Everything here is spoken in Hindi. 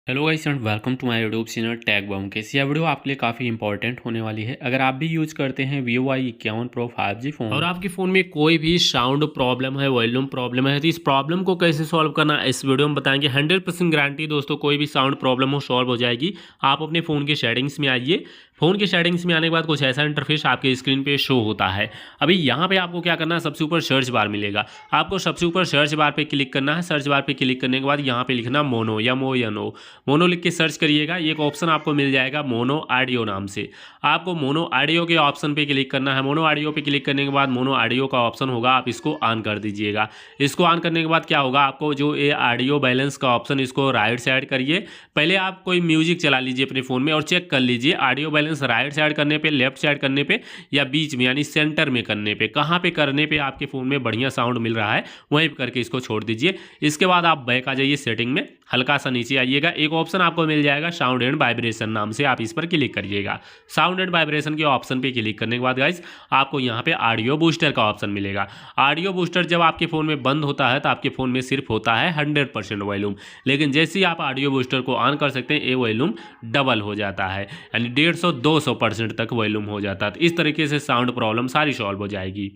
Hello guys and welcome to my YouTube channel tag bomb के। यह वीडियो आपके लिए काफ़ी इंपॉर्टेंट होने वाली है। अगर आप भी यूज़ करते हैं Vivo Y51 Pro 5G phone और आपके फ़ोन में कोई भी साउंड प्रॉब्लम है, वॉल्यूम प्रॉब्लम है, तो इस प्रॉब्लम को कैसे सॉल्व करना इस वीडियो में बताएंगे। 100% गारंटी दोस्तों, कोई भी साउंड प्रॉब्लम हो सॉल्व हो जाएगी। आप अपने फ़ोन के सेटिंग्स में आइए। फ़ोन के सेटिंग्स में आने के बाद कुछ ऐसा इंटरफेस आपके स्क्रीन पे शो होता है। अभी यहाँ पे आपको क्या करना है, सबसे ऊपर सर्च बार मिलेगा। आपको सबसे ऊपर सर्च बार पे क्लिक करना है। सर्च बार पे क्लिक करने के बाद यहाँ पे लिखना मोनो, MONO। मोनो लिख के सर्च करिएगा। एक ऑप्शन आपको मिल जाएगा मोनो ऑडियो नाम से। आपको मोनो ऑडियो के ऑप्शन पे क्लिक करना है। मोनो ऑडियो पे क्लिक करने के बाद मोनो ऑडियो का ऑप्शन होगा, आप इसको ऑन कर दीजिएगा। इसको ऑन करने के बाद क्या होगा, आपको जो ये ऑडियो बैलेंस का ऑप्शन, इसको राइट साइड करिए। पहले आप कोई म्यूजिक चला लीजिए अपने फ़ोन में और चेक कर लीजिए ऑडियो बैलेंस राइट साइड करने पे, लेफ्ट साइड करने पे या बीच में यानी सेंटर में करने पे, कहाँ पे करने पे आपके फ़ोन में बढ़िया साउंड मिल रहा है वहीं पे करके इसको छोड़ दीजिए। इसके बाद आप बैक आ जाइए सेटिंग में, हल्का सा नीचे आइएगा। एक ऑप्शन आपको मिल जाएगा साउंड एंड वाइब्रेशन नाम से, आप इस पर क्लिक करिएगा। साउंड एंड वाइब्रेशन के ऑप्शन पे क्लिक करने के बाद गाइस आपको यहाँ पे ऑडियो बूस्टर का ऑप्शन मिलेगा। ऑडियो बूस्टर जब आपके फ़ोन में बंद होता है तो आपके फ़ोन में सिर्फ होता है 100% वॉल्यूम, लेकिन जैसे ही आप ऑडियो बूस्टर को ऑन कर सकते हैं ये वॉल्यूम डबल हो जाता है, यानी 150-200% तक वॉल्यूम हो जाता है। तो इस तरीके से साउंड प्रॉब्लम सारी सॉल्व हो जाएगी।